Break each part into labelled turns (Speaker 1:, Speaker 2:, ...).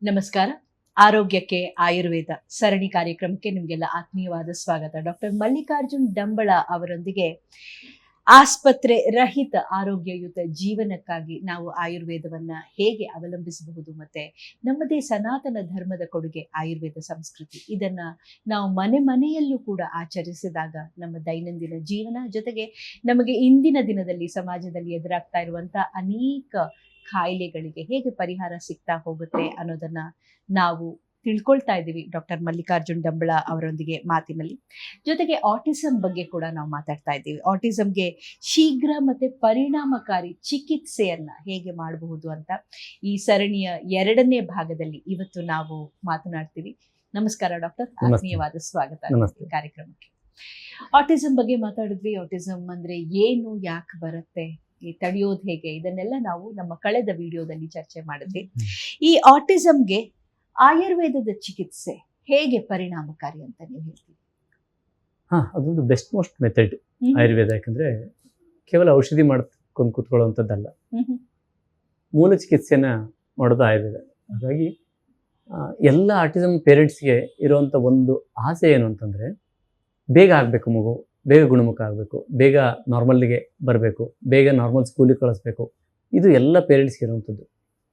Speaker 1: ನಮಸ್ಕಾರ. ಆರೋಗ್ಯಕ್ಕೆ ಆಯುರ್ವೇದ ಸರಣಿ ಕಾರ್ಯಕ್ರಮಕ್ಕೆ ನಿಮಗೆಲ್ಲ ಆತ್ಮೀಯವಾದ ಸ್ವಾಗತ. ಡಾಕ್ಟರ್ ಮಲ್ಲಿಕಾರ್ಜುನ್ ಡಂಬಳ ಅವರೊಂದಿಗೆ ಆಸ್ಪತ್ರೆ ರಹಿತ ಆರೋಗ್ಯಯುತ ಜೀವನಕ್ಕಾಗಿ ನಾವು ಆಯುರ್ವೇದವನ್ನ ಹೇಗೆ ಅವಲಂಬಿಸಬಹುದು, ಮತ್ತೆ ನಮ್ಮದೇ ಸನಾತನ ಧರ್ಮದ ಕೊಡುಗೆ ಆಯುರ್ವೇದ ಸಂಸ್ಕೃತಿ, ಇದನ್ನ ನಾವು ಮನೆ ಮನೆಯಲ್ಲೂ ಕೂಡ ಆಚರಿಸಿದಾಗ ನಮ್ಮ ದೈನಂದಿನ ಜೀವನ ಜೊತೆಗೆ ನಮಗೆ ಇಂದಿನ ದಿನದಲ್ಲಿ ಸಮಾಜದಲ್ಲಿ ಎದುರಾಗ್ತಾ ಇರುವಂತ ಅನೇಕ ಕಾಯಿಲೆಗಳಿಗೆ ಹೇಗೆ ಪರಿಹಾರ ಸಿಗ್ತಾ ಹೋಗುತ್ತೆ ಅನ್ನೋದನ್ನ ನಾವು ತಿಳ್ಕೊಳ್ತಾ ಇದ್ದೀವಿ ಡಾಕ್ಟರ್ ಮಲ್ಲಿಕಾರ್ಜುನ್ ಡಂಬಳ ಅವರೊಂದಿಗೆ ಮಾತಿನಲ್ಲಿ. ಜೊತೆಗೆ ಆಟಿಸಂ ಬಗ್ಗೆ ಕೂಡ ನಾವು ಮಾತಾಡ್ತಾ ಇದ್ದೀವಿ. ಆಟಿಸಂಗೆ ಶೀಘ್ರ ಮತ್ತೆ ಪರಿಣಾಮಕಾರಿ ಚಿಕಿತ್ಸೆಯನ್ನ ಹೇಗೆ ಮಾಡಬಹುದು ಅಂತ ಈ ಸರಣಿಯ 2ನೇ ಭಾಗದಲ್ಲಿ ಇವತ್ತು ನಾವು ಮಾತನಾಡ್ತೀವಿ. ನಮಸ್ಕಾರ ಡಾಕ್ಟರ್, ಆತ್ಮೀಯವಾದ ಸ್ವಾಗತ ಕಾರ್ಯಕ್ರಮಕ್ಕೆ. ಆಟಿಸಂ ಬಗ್ಗೆ ಮಾತಾಡಿದ್ವಿ. ಆಟಿಸಂ ಅಂದ್ರೆ ಏನು, ಯಾಕೆ ಬರುತ್ತೆ, ತಡೆಯೋದು ಹೇಗೆ, ಇದನ್ನೆಲ್ಲ ನಾವು ನಮ್ಮ ಕಳೆದ ವಿಡಿಯೋದಲ್ಲಿ ಚರ್ಚೆ ಮಾಡಿದ್ವಿ. ಈ ಆಟಿಸಂಗೆ ಆಯುರ್ವೇದದ ಚಿಕಿತ್ಸೆ ಹೇಗೆ ಪರಿಣಾಮಕಾರಿ ಅಂತ ನೀವು ಹೇಳ್ತೀವಿ?
Speaker 2: ಅದೊಂದು ಬೆಸ್ಟ್ ಮೋಸ್ಟ್ ಮೆಥಡ್ ಆಯುರ್ವೇದ. ಯಾಕಂದ್ರೆ ಕೇವಲ ಔಷಧಿ ಮಾಡ್ಕೊಂಡು ಕೂತ್ಕೊಳ್ಳುವಂಥದ್ದಲ್ಲ, ಮೂಲ ಚಿಕಿತ್ಸೆನ ಮಾಡೋದು ಆಯುರ್ವೇದ. ಹಾಗಾಗಿ ಎಲ್ಲ ಆಟಿಸಮ್ ಪೇರೆಂಟ್ಸ್ಗೆ ಇರುವಂಥ ಒಂದು ಆಸೆ ಏನು ಅಂತಂದರೆ, ಬೇಗ ಆಗಬೇಕು ಮಗು, ಬೇಗ ಗುಣಮುಖ ಆಗಬೇಕು, ಬೇಗ ನಾರ್ಮಲ್ಗೆ ಬರಬೇಕು, ಬೇಗ ನಾರ್ಮಲ್ ಸ್ಕೂಲಿಗೆ ಕಳಿಸ್ಬೇಕು. ಇದು ಎಲ್ಲ ಪೇರೆಂಟ್ಸ್ಗೆ ಇರುವಂಥದ್ದು.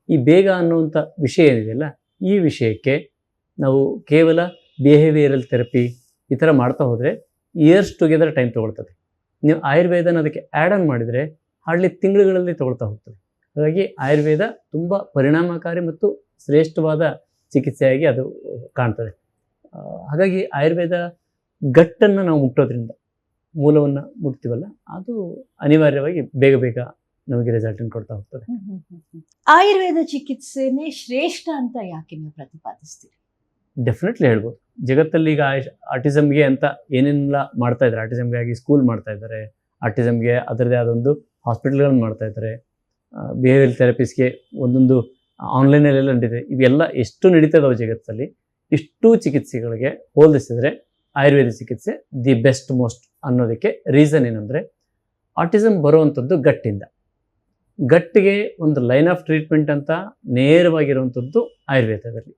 Speaker 2: ಈ ಬೇಗ ಅನ್ನುವಂಥ ವಿಷಯ ಏನಿದೆಯಲ್ಲ, ಈ ವಿಷಯಕ್ಕೆ ನಾವು ಕೇವಲ ಬಿಹೇವಿಯರಲ್ ಥೆರಪಿ ಈ ಥರ ಮಾಡ್ತಾ ಹೋದರೆ ಇಯರ್ಸ್ ಟುಗೆದರ್ ಟೈಮ್ ತೊಗೊಳ್ತದೆ. ನೀವು ಆಯುರ್ವೇದನ ಅದಕ್ಕೆ ಆ್ಯಡ್ ಆನ್ ಮಾಡಿದರೆ ಹಾರ್ಡ್ಲಿ ತಿಂಗಳುಗಳಲ್ಲಿ ತೊಗೊಳ್ತಾ ಹೋಗ್ತದೆ. ಹಾಗಾಗಿ ಆಯುರ್ವೇದ ತುಂಬ ಪರಿಣಾಮಕಾರಿ ಮತ್ತು ಶ್ರೇಷ್ಠವಾದ ಚಿಕಿತ್ಸೆಯಾಗಿ ಅದು ಕಾಣ್ತದೆ. ಹಾಗಾಗಿ ಆಯುರ್ವೇದ ಗಟ್ಟನ್ನು ನಾವು ಮುಟ್ಟೋದ್ರಿಂದ, ಮೂಲವನ್ನು ಮುಟ್ತೀವಲ್ಲ, ಅದು ಅನಿವಾರ್ಯವಾಗಿ ಬೇಗ ಬೇಗ ನಮಗೆ ರಿಸಲ್ಟನ್ನು ಕೊಡ್ತಾ ಹೋಗ್ತದೆ.
Speaker 1: ಆಯುರ್ವೇದ ಚಿಕಿತ್ಸೆನೇ ಶ್ರೇಷ್ಠ ಅಂತ ಯಾಕೆ ನೀವು ಪ್ರತಿಪಾದಿಸ್ತೀರಿ?
Speaker 2: ಡೆಫಿನೆಟ್ಲಿ ಹೇಳ್ಬೋದು. ಜಗತ್ತಲ್ಲಿ ಈಗ ಆಟಿಸಮ್ಗೆ ಅಂತ ಏನೆಲ್ಲ ಮಾಡ್ತಾ ಇದ್ದಾರೆ. ಆಟಿಸಮ್ಗೆ ಆಗಿ ಸ್ಕೂಲ್ ಮಾಡ್ತಾ ಇದ್ದಾರೆ, ಆಟಿಸಮ್ಗೆ ಅದರದೇ ಆದೊಂದು ಹಾಸ್ಪಿಟಲ್ಗಳನ್ನು ಮಾಡ್ತಾ ಇದ್ದಾರೆ, ಬಿಹೇವಿಯರ್ ಥೆರಪಿಸ್ಗೆ ಒಂದೊಂದು ಆನ್ಲೈನಲ್ಲೆಲ್ಲ ನಡೀತಿದೆ. ಇವೆಲ್ಲ ಎಷ್ಟು ನಡೀತಾ ಇದಾವೆ ಜಗತ್ತಲ್ಲಿ, ಇಷ್ಟು ಚಿಕಿತ್ಸೆಗಳಿಗೆ ಹೋಲಿಸಿದ್ರೆ ಆಯುರ್ವೇದ ಚಿಕಿತ್ಸೆ ದಿ ಬೆಸ್ಟ್ ಮೋಸ್ಟ್ ಅನ್ನೋದಕ್ಕೆ ರೀಸನ್ ಏನಂದರೆ, ಆಟಿಸಮ್ ಬರುವಂಥದ್ದು ಗಟ್ಟಿಂದ. ಗಟ್ಟಿಗೆ ಒಂದು ಲೈನ್ ಆಫ್ ಟ್ರೀಟ್ಮೆಂಟ್ ಅಂತ ನೇರವಾಗಿರುವಂಥದ್ದು ಆಯುರ್ವೇದದಲ್ಲಿ.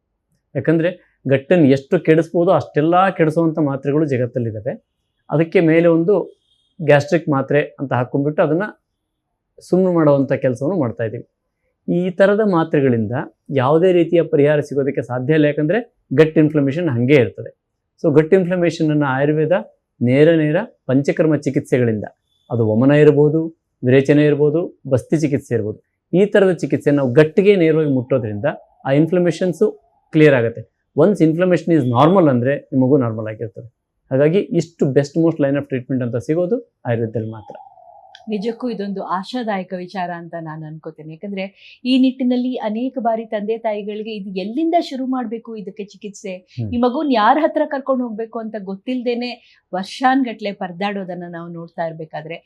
Speaker 2: ಯಾಕಂದರೆ ಗಟ್ಟನ್ನು ಎಷ್ಟು ಕೆಡಿಸ್ಬೋದು ಅಷ್ಟೆಲ್ಲ ಕೆಡಿಸುವಂಥ ಮಾತ್ರೆಗಳು ಜಗತ್ತಲ್ಲಿದ್ದಾವೆ. ಅದಕ್ಕೆ ಮೇಲೆ ಒಂದು ಗ್ಯಾಸ್ಟ್ರಿಕ್ ಮಾತ್ರೆ ಅಂತ ಹಾಕ್ಕೊಂಡ್ಬಿಟ್ಟು ಅದನ್ನು ಸುಮ್ಮನೆ ಮಾಡುವಂಥ ಕೆಲಸವನ್ನು ಮಾಡ್ತಾಯಿದ್ದೀವಿ. ಈ ಥರದ ಮಾತ್ರೆಗಳಿಂದ ಯಾವುದೇ ರೀತಿಯ ಪರಿಹಾರ ಸಿಗೋದಕ್ಕೆ ಸಾಧ್ಯ ಇಲ್ಲ. ಯಾಕಂದರೆ ಗಟ್ ಇನ್ಫ್ಲಮೇಷನ್ ಹಾಗೇ ಇರ್ತದೆ. ಸೊ ಗಟ್ ಇನ್ಫ್ಲಮೇಷನನ್ನು ಆಯುರ್ವೇದ ನೇರ ಪಂಚಕರ್ಮ ಚಿಕಿತ್ಸೆಗಳಿಂದ, ಅದು ವಮನ ಇರ್ಬೋದು, ವಿರೇಚನೆ ಇರ್ಬೋದು, ಬಸ್ತಿ ಚಿಕಿತ್ಸೆ ಇರ್ಬೋದು, ಈ ಥರದ ಚಿಕಿತ್ಸೆ ನಾವು ಗಟ್ಟಿಗೆ ನೇರವಾಗಿ ಮುಟ್ಟೋದ್ರಿಂದ ಆ ಇನ್ಫ್ಲಮೇಷನ್ಸು ಕ್ಲಿಯರ್ ಆಗುತ್ತೆ. ಒನ್ಸ್ ಇನ್ಫ್ಲಮೇಷನ್ ಈಸ್ ನಾರ್ಮಲ್ ಅಂದರೆ ನಿಮಗೂ ನಾರ್ಮಲ್ ಆಗಿರ್ತದೆ. ಹಾಗಾಗಿ ಇಷ್ಟು best most line of treatment ಅಂತ ಸಿಗೋದು ಆಯುರ್ವೇದದಲ್ಲಿ ಮಾತ್ರ.
Speaker 1: ನಿಜಕ್ಕೂ ಇದೊಂದು ಆಶಾದಾಯಕ ವಿಚಾರ ಅಂತ ನಾನು ಅನ್ಕೋತೇನೆ. ಯಾಕಂದ್ರೆ ಈ ನಿಟ್ಟಿನಲ್ಲಿ ಅನೇಕ ಬಾರಿ ತಂದೆ ತಾಯಿಗಳಿಗೆ ಇದು ಎಲ್ಲಿಂದ ಶುರು ಮಾಡಬೇಕು, ಇದಕ್ಕೆ ಚಿಕಿತ್ಸೆ, ಈ ಮಗುನ್ ಯಾರ ಹತ್ರ ಕರ್ಕೊಂಡು ಹೋಗ್ಬೇಕು ಅಂತ ಗೊತ್ತಿಲ್ಲದೇನೆ ವರ್ಷಾನ್ಗಟ್ಲೆ ಪರದಾಡೋದನ್ನ ನಾವು ನೋಡ್ತಾ ಇರ್ಬೇಕಾದ್ರೆ,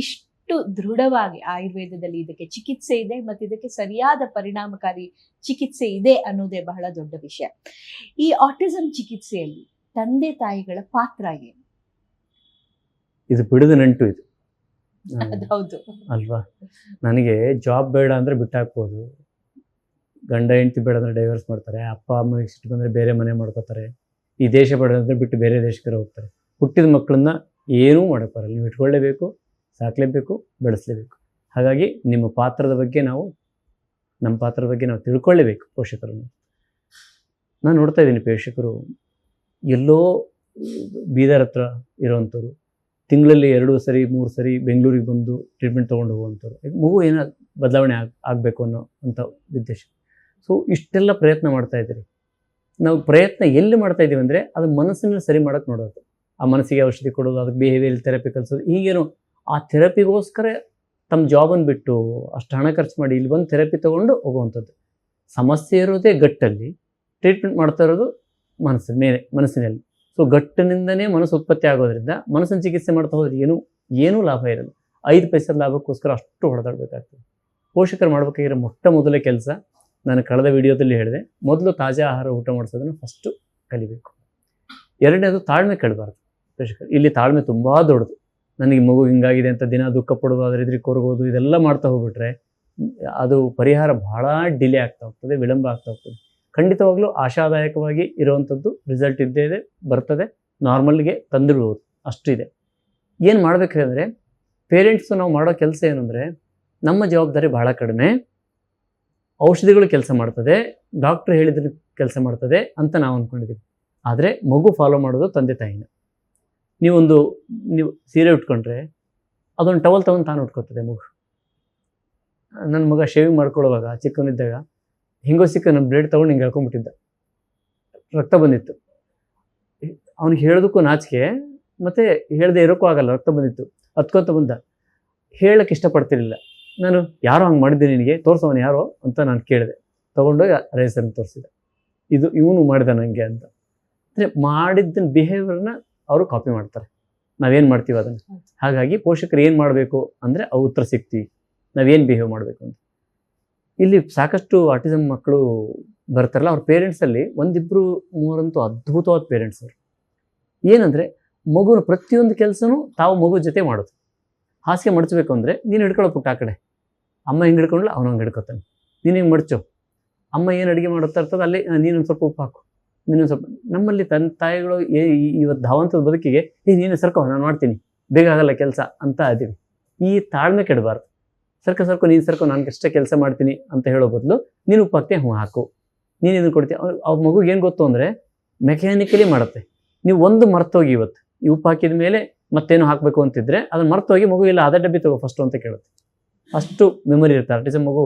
Speaker 1: ಇಷ್ಟು ದೃಢವಾಗಿ ಆಯುರ್ವೇದದಲ್ಲಿ ಇದಕ್ಕೆ ಚಿಕಿತ್ಸೆ ಇದೆ ಮತ್ತು ಇದಕ್ಕೆ ಸರಿಯಾದ ಪರಿಣಾಮಕಾರಿ ಚಿಕಿತ್ಸೆ ಇದೆ ಅನ್ನೋದೇ ಬಹಳ ದೊಡ್ಡ ವಿಷಯ. ಈ ಆಟಿಸಂ ಚಿಕಿತ್ಸೆಯಲ್ಲಿ ತಂದೆ ತಾಯಿಗಳ ಪಾತ್ರ ಏನು?
Speaker 2: ಇದು ಬಿಡದ ನಂಟು ಇದು.
Speaker 1: ಹೌದು
Speaker 2: ಅಲ್ವಾ? ನನಗೆ ಜಾಬ್ ಬೇಡ ಅಂದರೆ ಬಿಟ್ಟಾಕ್ಬೋದು, ಗಂಡ ಹೆಂಡತಿ ಬೇಡ ಅಂದರೆ ಡೈವರ್ಸ್ ಮಾಡ್ತಾರೆ, ಅಪ್ಪ ಅಮ್ಮನಿಗೆ ಸಿಟ್ಟು ಬಂದರೆ ಬೇರೆ ಮನೆ ಮಾಡ್ಕೋತಾರೆ, ಈ ದೇಶ ಬೇಡ ಅಂದರೆ ಬಿಟ್ಟು ಬೇರೆ ದೇಶಕ್ಕೆ ಹೋಗ್ತಾರೆ. ಹುಟ್ಟಿದ ಮಕ್ಕಳನ್ನ ಏನೂ ಮಾಡೋಕ್ಕೆ ಬರಲ್ಲ. ನೀವು ಇಟ್ಕೊಳ್ಳೇಬೇಕು, ಸಾಕಲೇಬೇಕು, ಬೆಳೆಸಲೇಬೇಕು. ಹಾಗಾಗಿ ನಮ್ಮ ಪಾತ್ರದ ಬಗ್ಗೆ ನಾವು ತಿಳ್ಕೊಳ್ಳೇಬೇಕು. ಪೋಷಕರನ್ನು ನಾನು ನೋಡ್ತಾ ಇದ್ದೀನಿ, ಪೋಷಕರು ಎಲ್ಲೋ ಬೀದರ್ ಹತ್ರ ಇರೋವಂಥವ್ರು ತಿಂಗಳಲ್ಲಿ 2 ಸರಿ 3 ಸರಿ ಬೆಂಗಳೂರಿಗೆ ಬಂದು ಟ್ರೀಟ್ಮೆಂಟ್ ತೊಗೊಂಡು ಹೋಗುವಂಥವ್ರು, ಮಗು ಏನೋ ಬದಲಾವಣೆ ಆಗಬೇಕು ಅನ್ನೋ ಉದ್ದೇಶ. ಸೊ ಇಷ್ಟೆಲ್ಲ ಪ್ರಯತ್ನ ಮಾಡ್ತಾ ಇದ್ದೀರಿ. ನಾವು ಪ್ರಯತ್ನ ಎಲ್ಲಿ ಮಾಡ್ತಾ ಇದ್ದೀವಿ ಅಂದರೆ, ಅದು ಮನಸ್ಸನ್ನು ಸರಿ ಮಾಡೋಕ್ಕೆ ನೋಡೋದು. ಆ ಮನಸ್ಸಿಗೆ ಔಷಧಿ ಕೊಡೋದು, ಅದಕ್ಕೆ ಬಿಹೇವಿಯರ್ ಥೆರಪಿ ಕಲಿಸೋದು, ಹೀಗೇನು ಆ ಥೆರಪಿಗೋಸ್ಕರ ತಮ್ಮ ಜಾಬನ್ನು ಬಿಟ್ಟು ಅಷ್ಟು ಹಣ ಖರ್ಚು ಮಾಡಿ ಇಲ್ಲಿ ಬಂದು ಥೆರಪಿ ತೊಗೊಂಡು ಹೋಗುವಂಥದ್ದು. ಸಮಸ್ಯೆ ಇರೋದೇ ಗಟ್ಟಲ್ಲಿ, ಟ್ರೀಟ್ಮೆಂಟ್ ಮಾಡ್ತಾ ಇರೋದು ಮನಸ್ಸಿನಲ್ಲಿ. ಸೊ ಗಟ್ಟಿನಿಂದನೇ ಮನಸ್ಸು ಉತ್ಪತ್ತಿ ಆಗೋದ್ರಿಂದ ಮನಸ್ಸನ್ನು ಚಿಕಿತ್ಸೆ ಮಾಡ್ತಾ ಹೋದ್ರೆ ಏನೂ ಲಾಭ ಇರಲ್ಲ. 5 ಪೈಸದ ಲಾಭಕ್ಕೋಸ್ಕರ ಅಷ್ಟು ಹೊಡೆದಾಡಬೇಕಾಗ್ತದೆ. ಪೋಷಕರು ಮಾಡಬೇಕಾಗಿರೋ ಮೊದಲೇ ಕೆಲಸ, ನಾನು ಕಳೆದ ವಿಡಿಯೋದಲ್ಲಿ ಹೇಳಿದೆ, ಮೊದಲು ತಾಜಾ ಆಹಾರ ಊಟ ಮಾಡಿಸೋದನ್ನು ಫಸ್ಟು ಕಲಿಬೇಕು. 2ನೇದು ತಾಳ್ಮೆ ಕಳಬಾರ್ದು. ಪೋಷಕರು ಇಲ್ಲಿ ತಾಳ್ಮೆ ತುಂಬ ದೊಡ್ಡದು. ನನಗೆ ಮಗು ಹಿಂಗಾಗಿದೆ ಅಂತ ದಿನ ದುಃಖ ಪಡೋದು, ಅದ್ರ ಎದುರಿಗೆ ಕೊರಗೋದು, ಇದೆಲ್ಲ ಮಾಡ್ತಾ ಹೋಗ್ಬಿಟ್ರೆ ಅದು ಪರಿಹಾರ ಬಹಳ ಡಿಲೇ ಆಗ್ತಾ ಹೋಗ್ತದೆ, ವಿಳಂಬ ಆಗ್ತಾ ಹೋಗ್ತದೆ. ಖಂಡಿತವಾಗ್ಲೂ ಆಶಾದಾಯಕವಾಗಿ ಇರುವಂಥದ್ದು ರಿಸಲ್ಟ್ ಇದ್ದೇ ಇದೆ, ಬರ್ತದೆ, ನಾರ್ಮಲ್ಗೆ ತಂದಿರ್ಬೋದು, ಅಷ್ಟು ಇದೆ. ಏನು ಮಾಡಬೇಕ್ರಿ ಅಂದರೆ ಪೇರೆಂಟ್ಸು ನಾವು ಮಾಡೋ ಕೆಲಸ ಏನು ಅಂದರೆ, ನಮ್ಮ ಜವಾಬ್ದಾರಿ ಭಾಳ ಕಡಿಮೆ, ಔಷಧಿಗಳು ಕೆಲಸ ಮಾಡ್ತದೆ, ಡಾಕ್ಟ್ರ್ ಹೇಳಿದ್ರೆ ಕೆಲಸ ಮಾಡ್ತದೆ ಅಂತ ನಾವು ಅಂದ್ಕೊಂಡಿದ್ದೀವಿ. ಆದರೆ ಮಗು ಫಾಲೋ ಮಾಡೋದು ತಂದೆ ತಾಯಿನ. ನೀವು ಸೀರೆ ಉಟ್ಕೊಂಡ್ರೆ ಅದೊಂದು ಟವಲ್ ತೊಗೊಂಡು ತಾನು ಉಟ್ಕೊತದೆ ಮಗು. ನನ್ನ ಮಗ ಶೇವಿಂಗ್ ಮಾಡ್ಕೊಳ್ಳುವಾಗ ಚಿಕ್ಕವನಿದ್ದಾಗ ಹಿಂಗೋ ಸಿಕ್ಕ ನಮ್ಮ ಬ್ಲೇಡ್ ತೊಗೊಂಡು ಹಿಂಗೆ ಹೇಳ್ಕೊಂಡ್ಬಿಟ್ಟಿದ್ದ, ರಕ್ತ ಬಂದಿತ್ತು. ಅವ್ನಿಗೆ ಹೇಳೋದಕ್ಕೂ ನಾಚಿಕೆ, ಮತ್ತು ಹೇಳದೆ ಇರೋಕ್ಕೂ ಆಗಲ್ಲ, ರಕ್ತ ಬಂದಿತ್ತು. ಹತ್ಕೊತ ಬಂದ, ಹೇಳಕ್ಕೆ ಇಷ್ಟಪಡ್ತಿರ್ಲಿಲ್ಲ. ನಾನು ಯಾರೋ ಹಂಗೆ ಮಾಡಿದ್ದೆ, ನಿನಗೆ ತೋರಿಸೋನು ಯಾರೋ ಅಂತ ನಾನು ಕೇಳಿದೆ. ತೊಗೊಂಡೋಗಿ ರೇಸರ್ನ ತೋರಿಸಿದೆ, ಇವನು ಮಾಡಿದ ನನಗೆ ಅಂತ. ಅಂದರೆ ಮಾಡಿದ್ದ ಬಿಹೇವಿಯರ್ನ ಅವರು ಕಾಪಿ ಮಾಡ್ತಾರೆ, ನಾವೇನು ಮಾಡ್ತೀವಿ ಅದನ್ನು. ಹಾಗಾಗಿ ಪೋಷಕರು ಏನು ಮಾಡಬೇಕು ಅಂದರೆ ಅವು ಉತ್ತರ ಸಿಗ್ತೀವಿ, ನಾವೇನು ಬಿಹೇವ್ ಮಾಡಬೇಕು ಅಂತ. ಇಲ್ಲಿ ಸಾಕಷ್ಟು ಆಟಿಸಮ್ ಮಕ್ಕಳು ಬರ್ತಾರಲ್ಲ, ಅವ್ರ ಪೇರೆಂಟ್ಸಲ್ಲಿ ಒಂದಿಬ್ಬರು ಮೂರಂತೂ ಅದ್ಭುತವಾದ ಪೇರೆಂಟ್ಸ್ ಅವರು. ಏನಂದರೆ ಮಗುನ ಪ್ರತಿಯೊಂದು ಕೆಲಸನೂ ತಾವು ಮಗು ಜೊತೆ ಮಾಡೋದು. ಹಾಸಿಗೆ ಮಡಚಬೇಕು ಅಂದರೆ ನೀನು ಹಿಡ್ಕೊಳ್ಳೋ ಪುಟ್ಟ ಆ ಕಡೆ, ಅಮ್ಮ ಹಿಂಗೆ ಹಿಡ್ಕೊಂಡ್ಲ ಅವನು ಹಂಗೆ ಹಿಡ್ಕೊತಾನೆ, ನೀನು ಹಿಂಗೆ ಮಡಚು. ಅಮ್ಮ ಏನು ಅಡುಗೆ ಮಾಡುತ್ತಾ ಇರ್ತದೆ ಅಲ್ಲಿ ನೀನೊಂದು ಸ್ವಲ್ಪ ಉಪ್ಪು ಹಾಕು, ನೀನೊಂದು ಸ್ವಲ್ಪ. ನಮ್ಮಲ್ಲಿ ತಂದೆ ತಾಯಿಗಳು ಇವತ್ತು ಧಾವಂತದ ಬದುಕಿಗೆ ನೀನು ಸರ್ಕೋ ನಾನು ಮಾಡ್ತೀನಿ, ಬೇಗ ಆಗಲ್ಲ ಕೆಲಸ ಅಂತ ಅದೀವಿ. ಈ ತಾಳ್ಮೆ ಕೆಡಬಾರ್ದು. ಸರ್ಕೋ ನೀನು ಸರ್ಕೋ, ನಾನು ಎಷ್ಟೇ ಕೆಲಸ ಮಾಡ್ತೀನಿ ಅಂತ ಹೇಳೋ ಬದಲು ನೀನು ಉಪ್ಪು ಹಾಕ್ತೀಯ, ಹ್ಞೂ ಹಾಕು, ನೀನು ಇದನ್ನು ಕೊಡ್ತೀಯ. ಅವ್ರ ಮಗುಗೆ ಏನು ಗೊತ್ತು ಅಂದರೆ ಮೆಕ್ಯಾನಿಕಲಿ ಮಾಡುತ್ತೆ. ನೀವು ಒಂದು ಮರ್ತೋಗಿ ಇವತ್ತು ಈ ಉಪ್ಪು ಹಾಕಿದ ಮೇಲೆ ಮತ್ತೇನು ಹಾಕಬೇಕು ಅಂತಿದ್ರೆ ಅದನ್ನು ಮರ್ತೋಗಿ ಮಗು ಇಲ್ಲ ಅದೇ ಡಬ್ಬಿ ತಗೋ ಫಸ್ಟು ಅಂತ ಕೇಳುತ್ತೆ. ಅಷ್ಟು ಮೆಮೊರಿ ಇರುತ್ತೆ. ಆಟಿಸಮ್ ಮಗು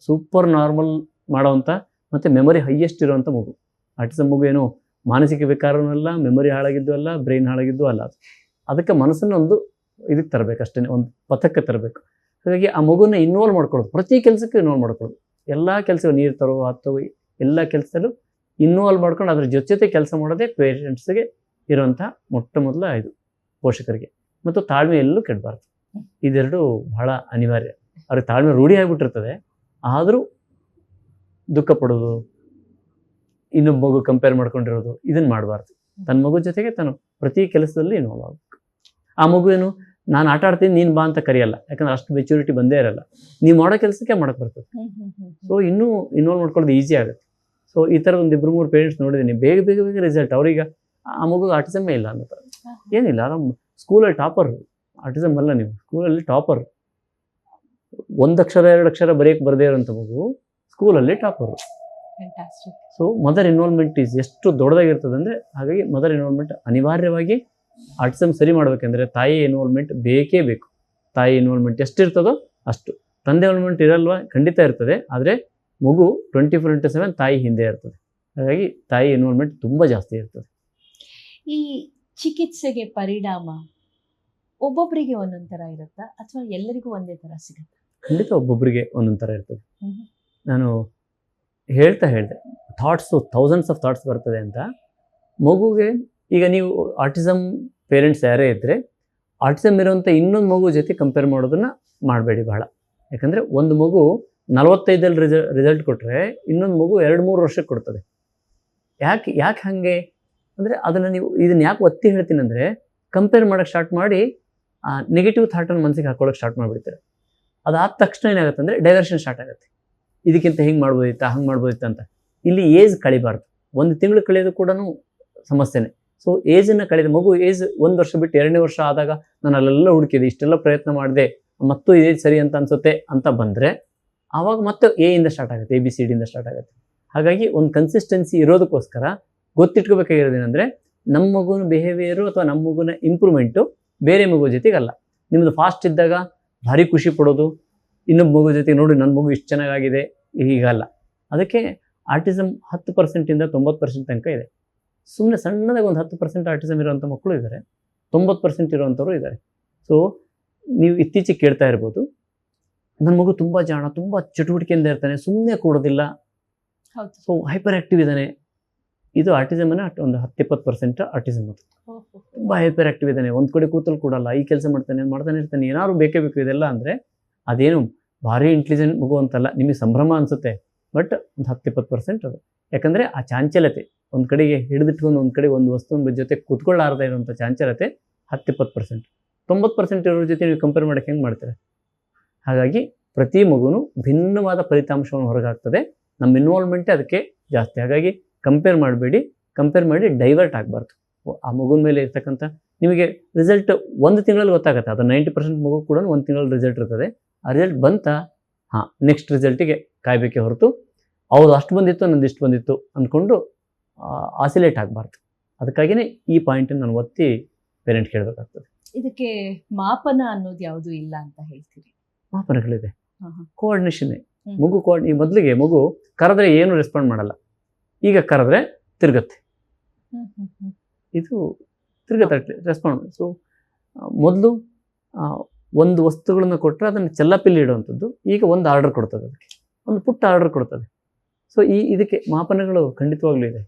Speaker 2: ಸೂಪರ್ ನಾರ್ಮಲ್ ಮಾಡೋವಂಥ ಮತ್ತು ಮೆಮೊರಿ ಹೈಯೆಸ್ಟ್ ಇರೋವಂಥ ಮಗು. ಆಟಿಸಮ್ ಮಗು ಏನು ಮಾನಸಿಕ ವಿಕಾರನೂ ಅಲ್ಲ, ಮೆಮೊರಿ ಹಾಳಾಗಿದ್ದು ಅಲ್ಲ, ಬ್ರೈನ್ ಹಾಳಾಗಿದ್ದು ಅಲ್ಲ. ಅದಕ್ಕೆ ಮನಸ್ಸನ್ನು ಒಂದು ಇದಕ್ಕೆ ತರಬೇಕು, ಅಷ್ಟೇ ಒಂದು ಪಥಕ್ಕೆ ತರಬೇಕು. ಹಾಗಾಗಿ ಆ ಮಗುನ ಇನ್ವಾಲ್ವ್ ಮಾಡ್ಕೊಳ್ಳೋದು, ಪ್ರತಿ ಕೆಲಸಕ್ಕೂ ಇನ್ವಾಲ್ವ್ ಮಾಡ್ಕೊಳ್ಳೋದು. ಎಲ್ಲ ಕೆಲಸ ನೀರು ತರೋ ಹತ್ತೋ ಎಲ್ಲ ಕೆಲಸದಲ್ಲೂ ಇನ್ವಾಲ್ವ್ ಮಾಡ್ಕೊಂಡು ಅದ್ರ ಜೊತೆ ಕೆಲಸ ಮಾಡೋದೇ ಪೇರೆಂಟ್ಸ್ಗೆ ಇರುವಂಥ ಮೊಟ್ಟ ಮೊದಲ ಇದು ಪೋಷಕರಿಗೆ. ಮತ್ತು ತಾಳ್ಮೆ ಎಲ್ಲೂ ಕೆಡಬಾರ್ದು. ಇದೆರಡು ಬಹಳ ಅನಿವಾರ್ಯ. ಅವ್ರಿಗೆ ತಾಳ್ಮೆ ರೂಢಿ ಆಗಿಬಿಟ್ಟಿರ್ತದೆ, ಆದರೂ ದುಃಖ ಪಡೋದು, ಇನ್ನೊಬ್ಬ ಮಗು ಕಂಪೇರ್ ಮಾಡ್ಕೊಂಡಿರೋದು ಇದನ್ನು ಮಾಡಬಾರ್ದು. ತನ್ನ ಮಗು ಜೊತೆಗೆ ತಾನು ಪ್ರತಿ ಕೆಲಸದಲ್ಲಿ ಇನ್ವಾಲ್ವ್ ಆಗಬೇಕು. ಆ ಮಗು ಏನು ನಾನು ಆಟ ಆಡ್ತೀನಿ ನೀನು ಬಾ ಅಂತ ಕರೆಯಲ್ಲ, ಯಾಕಂದ್ರೆ ಅಷ್ಟು ಮೆಚುರಿಟಿ ಬಂದೇ ಇರಲ್ಲ. ನೀವು ಮಾಡೋ ಕೆಲಸಕ್ಕೆ ಮಾಡೋಕ್ಕೆ ಬರ್ತದೆ. ಸೊ ಇನ್ನೂ ಇನ್ವಾಲ್ವ್ ಮಾಡ್ಕೊಳ್ಳೋದು ಈಸಿ ಆಗುತ್ತೆ. ಸೊ ಈ ಥರದ ಒಂದು 2-3 ಪೇರೆಂಟ್ಸ್ ನೋಡಿದ್ದೀನಿ, ಬೇಗ ರಿಸಲ್ಟ್. ಅವ್ರೀಗ ಆ ಮಗುಗೆ ಆಟಿಸಮ್ಮೇ ಇಲ್ಲ ಅನ್ನೋ ಏನಿಲ್ಲ, ಆರಾಮ್ ಸ್ಕೂಲಲ್ಲಿ ಟಾಪರ್. ಆಟಿಸಮ್ ಅಲ್ಲ, ನೀವು ಸ್ಕೂಲಲ್ಲಿ ಟಾಪರ್. 1 ಅಕ್ಷರ 2 ಅಕ್ಷರ ಬರೆಯಕ್ಕೆ ಬರದೇ ಇರೋಂಥ ಮಗು ಸ್ಕೂಲಲ್ಲಿ ಟಾಪರು. ಸೊ ಮದರ್ ಇನ್ವಾಲ್ವ್ಮೆಂಟ್ ಎಷ್ಟು ದೊಡ್ಡದಾಗಿರ್ತದೆ ಅಂದರೆ, ಹಾಗಾಗಿ ಮದರ್ ಇನ್ವಾಲ್ವ್ಮೆಂಟ್ ಅನಿವಾರ್ಯವಾಗಿ. ಆಟಿಸಮ್ ಸರಿ ಮಾಡಬೇಕಂದ್ರೆ ತಾಯಿ ಇನ್ವಾಲ್ವ್ಮೆಂಟ್ ಬೇಕೇ ಬೇಕು. ತಾಯಿ ಇನ್ವಾಲ್ವ್ಮೆಂಟ್ ಎಷ್ಟಿರ್ತದೋ ಅಷ್ಟು. ತಂದೆ ಇನ್ವಾಲ್ವ್ಮೆಂಟ್ ಇರಲ್ವಾ? ಖಂಡಿತ ಇರ್ತದೆ, ಆದರೆ ಮಗು 24/7 ತಾಯಿ ಹಿಂದೆ ಇರ್ತದೆ. ಹಾಗಾಗಿ ತಾಯಿ ಇನ್ವಾಲ್ವ್ಮೆಂಟ್ ತುಂಬ ಜಾಸ್ತಿ ಇರ್ತದೆ.
Speaker 1: ಈ ಚಿಕಿತ್ಸೆಗೆ ಪರಿಣಾಮ ಒಬ್ಬೊಬ್ಬರಿಗೆ ಒಂದೊಂದು ಥರ ಇರುತ್ತಾ ಅಥವಾ ಎಲ್ಲರಿಗೂ ಒಂದೇ ಥರ ಸಿಗುತ್ತಾ?
Speaker 2: ಖಂಡಿತ ಒಬ್ಬೊಬ್ಬರಿಗೆ ಒಂದೊಂದು ಥರ ಇರ್ತದೆ. ನಾನು ಹೇಳಿದೆ ಥೌಸಂಡ್ಸ್ ಆಫ್ ಥಾಟ್ಸ್ ಬರ್ತದೆ ಅಂತ. ಮಗುಗೆ ಈಗ ನೀವು ಆಟಿಸಮ್ ಪೇರೆಂಟ್ಸ್ ಯಾರೇ ಇದ್ದರೆ, ಆಟಿಸಮ್ ಇರೋಂಥ ಇನ್ನೊಂದು ಮಗು ಜೊತೆ ಕಂಪೇರ್ ಮಾಡೋದನ್ನು ಮಾಡಬೇಡಿ ಭಾಳ. ಯಾಕಂದರೆ ಒಂದು ಮಗು 45 ರಿಸಲ್ಟ್ ಕೊಟ್ಟರೆ ಇನ್ನೊಂದು ಮಗು 2-3 ವರ್ಷಕ್ಕೆ ಕೊಡ್ತದೆ. ಯಾಕೆ ಹಾಗೆ ಅಂದರೆ ಅದನ್ನು ನೀವು ಇದನ್ನು ಯಾಕೆ ಒತ್ತಿ ಹೇಳ್ತೀನಿ ಅಂದರೆ, ಕಂಪೇರ್ ಮಾಡೋಕ್ಕೆ ಸ್ಟಾರ್ಟ್ ಮಾಡಿ ನೆಗೆಟಿವ್ ಥಾಟನ್ನು ಮನಸ್ಸಿಗೆ ಹಾಕೊಳ್ಳೋಕೆ ಸ್ಟಾರ್ಟ್ ಮಾಡಿಬಿಡ್ತಾರೆ. ಅದಾದ ತಕ್ಷಣ ಏನಾಗುತ್ತೆ ಅಂದರೆ ಡೈವರ್ಷನ್ ಸ್ಟಾರ್ಟ್ ಆಗುತ್ತೆ. ಇದಕ್ಕಿಂತ ಹಿಂಗೆ ಮಾಡ್ಬೋದಿತ್ತಾ, ಹಂಗೆ ಮಾಡ್ಬೋದಿತ್ತ ಅಂತ. ಇಲ್ಲಿ ಏಜ್ ಕಳಿಬಾರ್ದು. 1 ತಿಂಗಳು ಕಳೆಯೋದು ಕೂಡ ಸಮಸ್ಯೆನೇ. ಸೊ ಏಜನ್ನು ಕಳೆದ ಮಗು ಏಜ್ 1 ವರ್ಷ ಬಿಟ್ಟು 2ನೇ ವರ್ಷ ಆದಾಗ ನಾನು ಅಲ್ಲೆಲ್ಲ ಹುಡುಕಿದೆ, ಇಷ್ಟೆಲ್ಲ ಪ್ರಯತ್ನ ಮಾಡಿದೆ, ಮತ್ತು ಏಜ್ ಸರಿ ಅಂತ ಅನಿಸುತ್ತೆ ಅಂತ ಬಂದರೆ ಆವಾಗ ಮತ್ತೆ ಎಯಿಂದ ಸ್ಟಾರ್ಟ್ ಆಗುತ್ತೆ, ABCD ಇಂದ ಸ್ಟಾರ್ಟ್ ಆಗುತ್ತೆ. ಹಾಗಾಗಿ ಒಂದು ಕನ್ಸಿಸ್ಟೆನ್ಸಿ ಇರೋದಕ್ಕೋಸ್ಕರ ಗೊತ್ತಿಟ್ಕೋಬೇಕಾಗಿರೋದೇನೆಂದರೆ, ನಮ್ಮ ಮಗುನ ಬಿಹೇವಿಯರು ಅಥವಾ ನಮ್ಮ ಮಗುನ ಇಂಪ್ರೂವ್ಮೆಂಟು ಬೇರೆ ಮಗು ಜೊತೆಗಲ್ಲ. ನಿಮ್ಮದು ಫಾಸ್ಟ್ ಇದ್ದಾಗ ಭಾರಿ ಖುಷಿ ಪಡೋದು, ಇನ್ನೊಬ್ಬ ಮಗು ಜೊತೆಗೆ ನೋಡಿ ನನ್ನ ಮಗು ಇಷ್ಟು ಚೆನ್ನಾಗಾಗಿದೆ ಹೀಗಲ್ಲ. ಅದಕ್ಕೆ ಆಟಿಸಮ್ 10%ಇಂದ 90% ತನಕ ಇದೆ. ಸುಮ್ಮನೆ ಸಣ್ಣದಾಗಿ ಒಂದು 10% ಆಟಿಸಮ್ ಇರೋವಂಥ ಮಕ್ಕಳು ಇದ್ದಾರೆ, 90% ಇರೋವಂಥವ್ರು ಇದ್ದಾರೆ. ಸೊ ನೀವು ಇತ್ತೀಚೆಗೆ ಕೇಳ್ತಾ ಇರ್ಬೋದು, ನನ್ನ ಮಗು ತುಂಬ ಜಾಣ, ತುಂಬ ಚಟುವಟಿಕೆಯಿಂದ ಇರ್ತಾನೆ, ಸುಮ್ಮನೆ ಕೊಡೋದಿಲ್ಲ, ಸೊ ಹೈಪರ್ ಆ್ಯಕ್ಟಿವ್ ಇದ್ದಾನೆ. ಇದು ಆಟಿಸಮನ್ನ ಒಂದು 10-20% ಆಟಿಸಮ್. ಅದು ತುಂಬ ಹೈಪರ್ ಆ್ಯಕ್ಟಿವ್ ಇದ್ದಾನೆ, ಒಂದು ಕಡೆ ಕೂತಲ್ಲಿ ಕೊಡಲ್ಲ, ಈ ಕೆಲಸ ಮಾಡ್ತಾನೆ ಇರ್ತಾನೆ, ಏನಾದ್ರು ಬೇಕೇ ಬೇಕು ಇದೆಲ್ಲ ಅಂದರೆ ಅದೇನು ಭಾರಿ ಇಂಟೆಲಿಜೆಂಟ್ ಮಗು ಅಂತಲ್ಲ, ನಿಮಗೆ ಸಂಭ್ರಮ ಅನಿಸುತ್ತೆ. ಬಟ್ ಒಂದು 10-20% ಅದು. ಯಾಕಂದರೆ ಆ ಚಾಂಚಲತೆ, ಒಂದು ಕಡೆಗೆ ಹಿಡಿದಿಟ್ಕೊಂಡು ಒಂದು ಕಡೆ ಒಂದು ವಸ್ತುವಿನ ಜೊತೆ ಕೂತ್ಕೊಳ್ಳಾರ್ದೇ ಇರುವಂಥ ಚಾಂಚಲತೆ 10-20%. 90% ಇರೋರ ಜೊತೆ ನೀವು ಕಂಪೇರ್ ಮಾಡೋಕ್ಕೆ ಹೆಂಗೆ ಮಾಡ್ತಾರೆ? ಹಾಗಾಗಿ ಪ್ರತಿ ಮಗುನೂ ಭಿನ್ನವಾದ ಫಲಿತಾಂಶವನ್ನು ಹೊರಗಾಗ್ತದೆ. ನಮ್ಮ ಇನ್ವಾಲ್ವ್ಮೆಂಟೇ ಅದಕ್ಕೆ ಜಾಸ್ತಿ. ಹಾಗಾಗಿ ಕಂಪೇರ್ ಮಾಡಬೇಡಿ, ಕಂಪೇರ್ ಮಾಡಿ ಡೈವರ್ಟ್ ಆಗಬಾರ್ದು. ಆ ಮಗುನ ಮೇಲೆ ಇರ್ತಕ್ಕಂಥ ನಿಮಗೆ ರಿಸಲ್ಟ್ 1 ತಿಂಗಳಲ್ಲಿ ಗೊತ್ತಾಗುತ್ತೆ. ಅದು 90% ಮಗು ಕೂಡ 1 ತಿಂಗಳಲ್ಲಿ ರಿಸಲ್ಟ್ ಇರ್ತದೆ. ಆ ರಿಸಲ್ಟ್ ಬಂತಾ ನೆಕ್ಸ್ಟ್ ರಿಸಲ್ಟಿಗೆ ಕಾಯಬೇಕೇ ಹೊರತು ಹೌದು ಅಷ್ಟು ಬಂದಿತ್ತು ನಂದು ಇಷ್ಟು ಬಂದಿತ್ತು ಅಂದ್ಕೊಂಡು ಆಸಿಲೇಟ್ ಆಗಬಾರ್ದು. ಅದಕ್ಕಾಗಿಯೇ ಈ ಪಾಯಿಂಟನ್ನು ನಾನು ಒತ್ತಿ ಪೇರೆಂಟ್ ಕೇಳಬೇಕಾಗ್ತದೆ.
Speaker 1: ಇದಕ್ಕೆ ಮಾಪನ ಅನ್ನೋದು ಯಾವುದು ಇಲ್ಲ ಅಂತ ಹೇಳ್ತೀರಿ?
Speaker 2: ಮಾಪನಗಳಿದೆ,
Speaker 1: ಹಾ, ಹಾ.
Speaker 2: ಕೋಆರ್ಡಿನೇಷನ್ನೇ.
Speaker 1: ಹ್ಮ್.
Speaker 2: ಮಗು ಈ ಮೊದಲಿಗೆ ಮಗು ಕರೆದ್ರೆ ಏನು ರೆಸ್ಪಾಂಡ್ ಮಾಡಲ್ಲ, ಈಗ ಕರೆದ್ರೆ ತಿರುಗುತ್ತೆ, ಇದು ತಿರುಗತ್ತೆ ರೆಸ್ಪಾಂಡ್. ಸೊ ಮೊದಲು ಒಂದು ವಸ್ತುಗಳನ್ನು ಕೊಟ್ಟರೆ ಅದನ್ನು ಚೆಲ್ಲಪಿಲ್ಲಿ ಇಡುವಂಥದ್ದು, ಈಗ ಒಂದು ಆರ್ಡರ್ ಕೊಡ್ತದೆ, ಅದಕ್ಕೆ ಒಂದು ಪುಟ್ಟ ಆರ್ಡರ್ ಕೊಡ್ತದೆ. ಸೊ ಇದಕ್ಕೆ ಮಾಪನಗಳು ಖಂಡಿತವಾಗ್ಲೂ ಇದೆ.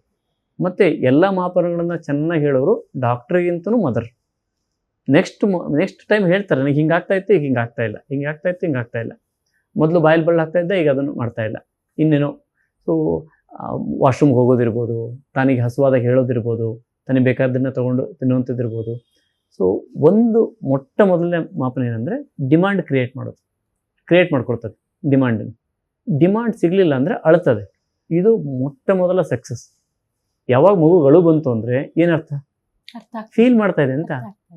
Speaker 2: ಮತ್ತು ಎಲ್ಲ ಮಾಪನಗಳನ್ನು ಚೆನ್ನಾಗಿ ಹೇಳೋರು ಡಾಕ್ಟ್ರಿಗಿಂತನೂ ಮದರ್. ನೆಕ್ಸ್ಟ್ ಟೈಮ್ ಹೇಳ್ತಾರೆ, ನನಗೆ ಹಿಂಗಾಗ್ತಾ ಇತ್ತು, ಈಗ ಹಿಂಗಾಗ್ತಾ ಇಲ್ಲ, ಹಿಂಗಾಗ್ತಾ ಇತ್ತು, ಹಿಂಗಾಗ್ತಾ ಇಲ್ಲ. ಮೊದಲು ಬಾಯಲ್ಲಿ ಬಳ್ಳ ಆಗ್ತಾ ಇದ್ದ, ಈಗ ಅದನ್ನು ಮಾಡ್ತಾ ಇಲ್ಲ, ಇನ್ನೇನೋ. ಸೊ ವಾಶ್ರೂಮ್ಗೆ ಹೋಗೋದಿರ್ಬೋದು, ತನಗೆ ಹಸುವಾದಾಗ ಹೇಳೋದಿರ್ಬೋದು, ತನಗೆ ಬೇಕಾದನ್ನು ತೊಗೊಂಡು ತಿನ್ನುವಂಥದ್ದಿರ್ಬೋದು. ಸೊ ಒಂದು ಮೊದಲನೇ ಮಾಪನ ಏನಂದರೆ ಡಿಮಾಂಡ್ ಕ್ರಿಯೇಟ್ ಮಾಡ್ಕೊಳ್ತದೆ. ಡಿಮಾಂಡ್ ಸಿಗಲಿಲ್ಲ ಅಂದರೆ ಅಳ್ತದೆ. ಇದು ಮೊದಲ ಸಕ್ಸಸ್. ಯಾವಾಗ ಮಗುಗಳು ಬಂತು ಅಂದರೆ ಏನರ್ಥ, ಫೀಲ್ ಮಾಡ್ತಾ ಇದೆ ಅಂತ.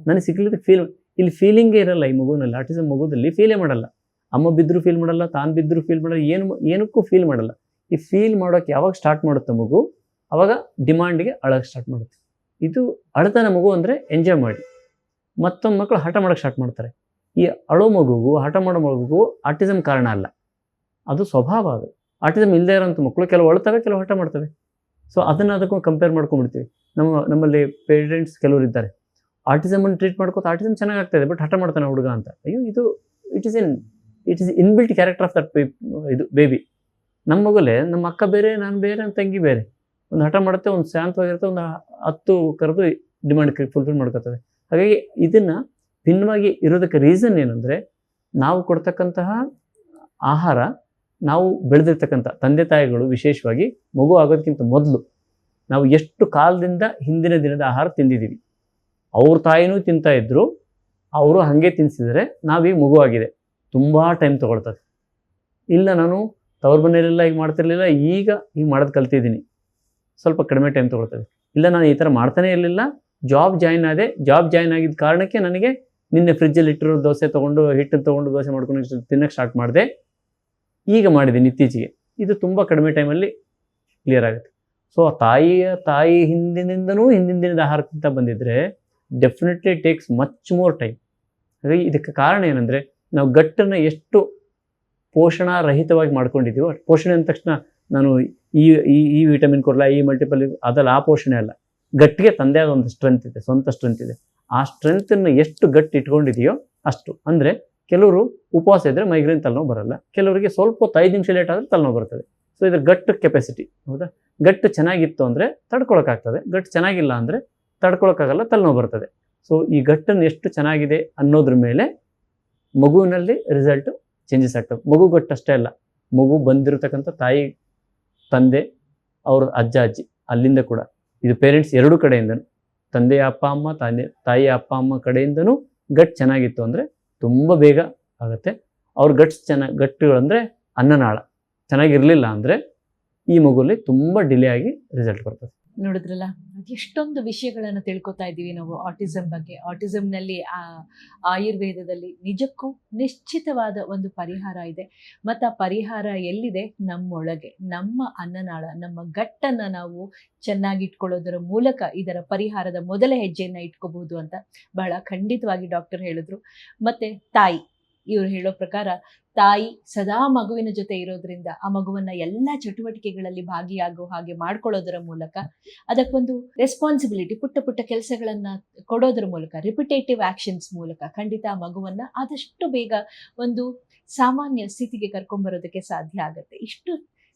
Speaker 2: ನನಗೆ ಸಿಗ್ಲಿಕ್ಕೆ ಇಲ್ಲಿ ಫೀಲಿಂಗೇ ಇರಲ್ಲ ಈ ಮಗುವಿನಲ್ಲಿ. ಆಟಿಸಮ್ ಮಗುದಲ್ಲಿ ಫೀಲೇ ಮಾಡಲ್ಲ. ಅಮ್ಮ ಬಿದ್ದರೂ ಫೀಲ್ ಮಾಡಲ್ಲ, ತಾನು ಬಿದ್ದರೂ ಫೀಲ್ ಮಾಡಲ್ಲ, ಏನಕ್ಕೂ ಫೀಲ್ ಮಾಡಲ್ಲ. ಈ ಫೀಲ್ ಮಾಡೋಕ್ಕೆ ಯಾವಾಗ ಸ್ಟಾರ್ಟ್ ಮಾಡುತ್ತೆ ಮಗು, ಅವಾಗ ಡಿಮಾಂಡಿಗೆ ಅಳಕ್ಕೆ ಸ್ಟಾರ್ಟ್ ಮಾಡುತ್ತೆ. ಇದು ಅಳ್ತಾನೆ ಮಗು ಅಂದರೆ ಎಂಜಾಯ್ ಮಾಡಿ. ಮತ್ತೊಂದು ಮಕ್ಕಳು ಹಠ ಮಾಡೋಕ್ಕೆ ಸ್ಟಾರ್ಟ್ ಮಾಡ್ತಾರೆ. ಈ ಅಳೋ ಮಗುಗೂ ಹಠ ಮಾಡೋ ಮಗುಗೂ ಆಟಿಸಮ್ ಕಾರಣ ಅಲ್ಲ, ಅದು ಸ್ವಭಾವ. ಅದು ಆಟಿಸಮ್ ಇಲ್ಲದೇ ಇರೋಂಥ ಮಕ್ಕಳು ಕೆಲವು ಅಳ್ತವೆ, ಕೆಲವು ಹಠ ಮಾಡ್ತವೆ. ಸೊ ಅದಕ್ಕೂ ಕಂಪೇರ್ ಮಾಡ್ಕೊಂಡ್ಬಿಡ್ತೀವಿ. ನಮ್ಮಲ್ಲಿ ಪೇರೆಂಟ್ಸ್ ಕೆಲವರು ಇದ್ದಾರೆ, ಆಟಿಸಮನ್ನು ಟ್ರೀಟ್ ಮಾಡ್ಕೋತ ಆಟಿಸಮ್ ಚೆನ್ನಾಗಿ ಆಗ್ತಾಯಿದೆ ಬಟ್ ಹಠ ಮಾಡ್ತಾನೆ ಹುಡುಗ ಅಂತ. ಅಯ್ಯೋ, ಇದು it is inbuilt character of that ಇದು ಬೇಬಿ. ನಮ್ಮ ಮಗುಲೇ ನಮ್ಮ ಅಕ್ಕ ಬೇರೆ, ನಾನು ಬೇರೆ, ನನ್ನ ತಂಗಿ ಬೇರೆ. ಒಂದು ಹಠ ಮಾಡುತ್ತೆ, ಒಂದು ಶಾಂತವಾಗಿರುತ್ತೆ, ಒಂದು 10 ಕರೆದು ಡಿಮಾಂಡ್ ಫುಲ್ಫಿಲ್ ಮಾಡ್ಕೋತದೆ. ಹಾಗಾಗಿ ಇದನ್ನು ಭಿನ್ನವಾಗಿ ಇರೋದಕ್ಕೆ ರೀಸನ್ ಏನಂದರೆ, ನಾವು ಕೊಡ್ತಕ್ಕಂತಹ ಆಹಾರ, ನಾವು ಬೆಳೆದಿರ್ತಕ್ಕಂಥ ತಂದೆ ತಾಯಿಗಳು ವಿಶೇಷವಾಗಿ ಮಗು ಆಗೋದಕ್ಕಿಂತ ಮೊದಲು ನಾವು ಎಷ್ಟು ಕಾಲದಿಂದ ಹಿಂದಿನ ದಿನದ ಆಹಾರ ತಿಂದಿದ್ದೀವಿ. ಅವ್ರ ತಾಯಿನೂ ತಿಂತಾಯಿದ್ರು, ಅವರು ಹಾಗೆ ತಿನ್ನಿಸಿದರೆ ನಾವೀಗ ಮಗು ಆಗಿದೆ. ತುಂಬ ಟೈಮ್ ತೊಗೊಳ್ತದೆ. ಇಲ್ಲ ನಾನು ತವ್ರ ಮನೆಯಲ್ಲೆಲ್ಲ ಈಗ ಮಾಡ್ತಿರ್ಲಿಲ್ಲ, ಈಗ ಮಾಡೋದು ಕಲ್ತಿದ್ದೀನಿ, ಸ್ವಲ್ಪ ಕಡಿಮೆ ಟೈಮ್ ತೊಗೊಳ್ತದೆ. ಇಲ್ಲ ನಾನು ಈ ಥರ ಮಾಡ್ತಾನೆ ಇರಲಿಲ್ಲ, ಜಾಬ್ ಜಾಯ್ನ್ ಆಗಿದ್ದ ಕಾರಣಕ್ಕೆ ನನಗೆ ನಿನ್ನೆ ಫ್ರಿಜ್ಜಲ್ಲಿ ಇಟ್ಟಿರೋ ದೋಸೆ ತೊಗೊಂಡು ಹಿಟ್ಟನ್ನು ತೊಗೊಂಡು ದೋಸೆ ಮಾಡ್ಕೊಂಡು ತಿನ್ನೋಕ್ಕೆ ಸ್ಟಾರ್ಟ್ ಮಾಡಿದೆ, ಈಗ ಮಾಡಿದ್ದೀನಿ ಇತ್ತೀಚೆಗೆ. ಇದು ತುಂಬ ಕಡಿಮೆ ಟೈಮಲ್ಲಿ ಕ್ಲಿಯರ್ ಆಗುತ್ತೆ. ಸೊ ತಾಯಿ ಹಿಂದಿನ ದಿನದ ಆಹಾರಕ್ಕಿಂತ ಬಂದಿದ್ದರೆ definitely takes much more time. ಹಾಗಾಗಿ ಇದಕ್ಕೆ ಕಾರಣ ಏನಂದರೆ, ನಾವು ಗಟ್ಟನ್ನು ಎಷ್ಟು ಪೋಷಣಾರಹಿತವಾಗಿ ಮಾಡ್ಕೊಂಡಿದ್ದೀವೋ, ಪೋಷಣೆ ಅಂದ ತಕ್ಷಣ ನಾನು ಈ ವಿಟಮಿನ್ ಕೊಡಲ್ಲ, ಈ ಮಲ್ಟಿಪಲ್ ಅದಲ್ಲ, ಆ ಪೋಷಣೆ ಅಲ್ಲ. ಗಟ್ಟಿಗೆ ತಂದೆ ಆದ ಒಂದು ಸ್ಟ್ರೆಂತ್ ಇದೆ, ಸ್ವಂತ ಸ್ಟ್ರೆಂತ್ ಇದೆ. ಆ ಸ್ಟ್ರೆಂತನ್ನು ಎಷ್ಟು ಗಟ್ಟಿ ಇಟ್ಕೊಂಡಿದೆಯೋ ಅಷ್ಟು. ಅಂದರೆ ಕೆಲವರು ಉಪವಾಸ ಇದ್ದರೆ ಮೈಗ್ರೇನ್ ತಲೆನೋವು ಬರಲ್ಲ, ಕೆಲವರಿಗೆ ಸ್ವಲ್ಪ ಹೊತ್ತು 5 ನಿಮಿಷ ಲೇಟ್ ಆದರೆ ತಲೆನೋವು ಬರ್ತದೆ. ಸೊ ಇದ್ರ ಗಟ್ಟು ಕೆಪಾಸಿಟಿ, ಹೌದಾ? ಗಟ್ಟು ಚೆನ್ನಾಗಿತ್ತು ಅಂದರೆ ತಡ್ಕೊಳಕ್ಕಾಗ್ತದೆ, ಗಟ್ಟು ಚೆನ್ನಾಗಿಲ್ಲ ಅಂದರೆ ತಡ್ಕೊಳಕ್ಕಾಗಲ್ಲ, ತಲೆನೋವು ಬರ್ತದೆ. ಸೊ ಈ ಗಟ್ಟನ್ನು ಎಷ್ಟು ಚೆನ್ನಾಗಿದೆ ಅನ್ನೋದ್ರ ಮೇಲೆ ಮಗುವಿನಲ್ಲಿ ರಿಸಲ್ಟು ಚೇಂಜಸ್ ಆಗ್ತವೆ. ಮಗು ಗಟ್ಟು ಅಷ್ಟೇ ಅಲ್ಲ, ಮಗು ಬಂದಿರತಕ್ಕಂಥ ತಾಯಿ ತಂದೆ, ಅವ್ರ ಅಜ್ಜ ಅಜ್ಜಿ, ಅಲ್ಲಿಂದ ಕೂಡ ಇದು ಪೇರೆಂಟ್ಸ್ ಎರಡೂ ಕಡೆಯಿಂದನೂ, ತಂದೆಯ ಅಪ್ಪ ಅಮ್ಮ, ತಾಯಿಯ ಅಪ್ಪ ಅಮ್ಮ ಕಡೆಯಿಂದನೂ ಗಟ್ಟು ಚೆನ್ನಾಗಿತ್ತು ಅಂದರೆ ತುಂಬ ಬೇಗ ಆಗುತ್ತೆ. ಅವ್ರ ಗಟ್ಟುಗಳು ಅಂದರೆ ಅನ್ನನಾಳ ಚೆನ್ನಾಗಿರಲಿಲ್ಲ ಅಂದರೆ ಈ ಮಗುಲಿ ತುಂಬ ಡಿಲೇ ಆಗಿ ರಿಸಲ್ಟ್ ಬರ್ತದೆ.
Speaker 1: ನೋಡಿದ್ರಲ್ಲ, ಎಷ್ಟೊಂದು ವಿಷಯಗಳನ್ನು ತಿಳ್ಕೊತಾ ಇದ್ದೀವಿ ನಾವು ಆಟಿಸಮ್ ಬಗ್ಗೆ. ಆಟಿಸಮ್ನಲ್ಲಿ ಆಯುರ್ವೇದದಲ್ಲಿ ನಿಜಕ್ಕೂ ನಿಶ್ಚಿತವಾದ ಒಂದು ಪರಿಹಾರ ಇದೆ. ಮತ್ತು ಆ ಪರಿಹಾರ ಎಲ್ಲಿದೆ? ನಮ್ಮೊಳಗೆ, ನಮ್ಮ ಅನ್ನನಾಳ, ನಮ್ಮ ಗಟ್ಟನ್ನು ನಾವು ಚೆನ್ನಾಗಿಟ್ಕೊಳ್ಳೋದರ ಮೂಲಕ ಇದರ ಪರಿಹಾರದ ಮೊದಲ ಹೆಜ್ಜೆಯನ್ನು ಇಟ್ಕೋಬಹುದು ಅಂತ ಬಹಳ ಖಂಡಿತವಾಗಿ ಡಾಕ್ಟರ್ ಹೇಳಿದ್ರು. ಮತ್ತು ತಾಯಿ, ಇವರು ಹೇಳೋ ಪ್ರಕಾರ ತಾಯಿ ಸದಾ ಮಗುವಿನ ಜೊತೆ ಇರೋದ್ರಿಂದ ಆ ಮಗುವನ್ನ ಎಲ್ಲ ಚಟುವಟಿಕೆಗಳಲ್ಲಿ ಭಾಗಿಯಾಗೋ ಹಾಗೆ ಮಾಡ್ಕೊಳ್ಳೋದರ ಮೂಲಕ, ಅದಕ್ಕೊಂದು ರೆಸ್ಪಾನ್ಸಿಬಿಲಿಟಿ, ಪುಟ್ಟ ಕೆಲಸಗಳನ್ನ ಕೊಡೋದ್ರ ಮೂಲಕ, ರಿಪಿಟೇಟಿವ್ ಆಕ್ಷನ್ಸ್ ಮೂಲಕ ಖಂಡಿತ ಆ ಮಗುವನ್ನ ಆದಷ್ಟು ಬೇಗ ಒಂದು ಸಾಮಾನ್ಯ ಸ್ಥಿತಿಗೆ ಕರ್ಕೊಂಡ್ಬರೋದಕ್ಕೆ ಸಾಧ್ಯ ಆಗುತ್ತೆ. ಇಷ್ಟು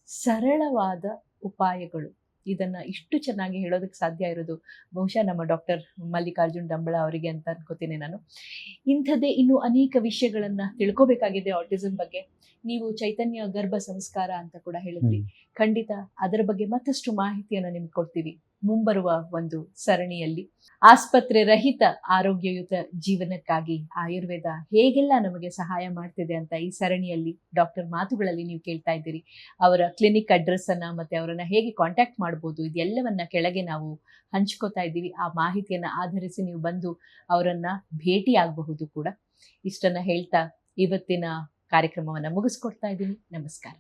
Speaker 1: ಸರಳವಾದ ಉಪಾಯಗಳು, ಇದನ್ನ ಇಷ್ಟು ಚೆನ್ನಾಗಿ ಹೇಳೋದಕ್ಕೆ ಸಾಧ್ಯ ಇರೋದು ಬಹುಶಃ ನಮ್ಮ ಡಾಕ್ಟರ್ ಮಲ್ಲಿಕಾರ್ಜುನ್ ಡಂಬಳ ಅವರಿಗೆ ಅಂತ ಅನ್ಕೋತೀನಿ ನಾನು. ಇಂಥದ್ದೇ ಇನ್ನೂ ಅನೇಕ ವಿಷಯಗಳನ್ನ ತಿಳ್ಕೊಬೇಕಾಗಿದೆ ಆಟಿಸಮ್ ಬಗ್ಗೆ. ನೀವು ಚೈತನ್ಯ ಗರ್ಭ ಸಂಸ್ಕಾರ ಅಂತ ಕೂಡ ಹೇಳಿದ್ರಿ, ಖಂಡಿತ ಅದರ ಬಗ್ಗೆ ಮತ್ತಷ್ಟು ಮಾಹಿತಿಯನ್ನು ನಿಮ್ಗೆ ಕೊಡ್ತೀವಿ. ಮುಂಬರುವ ಒಂದು ಸರಣಿಯಲ್ಲಿ ಆಸ್ಪತ್ರೆ ರಹಿತ ಆರೋಗ್ಯಯುತ ಜೀವನಕ್ಕಾಗಿ ಆಯುರ್ವೇದ ಹೇಗೆಲ್ಲ ನಮಗೆ ಸಹಾಯ ಮಾಡ್ತಿದೆ ಅಂತ ಈ ಸರಣಿಯಲ್ಲಿ ಡಾಕ್ಟರ್ ಮಾತುಗಳಲ್ಲಿ ನೀವು ಕೇಳ್ತಾ ಇದ್ದೀರಿ. ಅವರ ಕ್ಲಿನಿಕ್ ಅಡ್ರೆಸ್ ಅನ್ನ ಮತ್ತೆ ಅವರನ್ನ ಹೇಗೆ ಕಾಂಟ್ಯಾಕ್ಟ್ ಮಾಡ್ಬೋದು ಇದೆಲ್ಲವನ್ನ ಕೆಳಗೆ ನಾವು ಹಂಚ್ಕೋತಾ ಇದ್ದೀವಿ. ಆ ಮಾಹಿತಿಯನ್ನ ಆಧರಿಸಿ ನೀವು ಬಂದು ಅವರನ್ನ ಭೇಟಿ ಆಗಬಹುದು ಕೂಡ. ಇಷ್ಟನ್ನ ಹೇಳ್ತಾ ಇವತ್ತಿನ ಕಾರ್ಯಕ್ರಮವನ್ನ ಮುಗಿಸ್ಕೊಡ್ತಾ ಇದ್ದೀನಿ. ನಮಸ್ಕಾರ.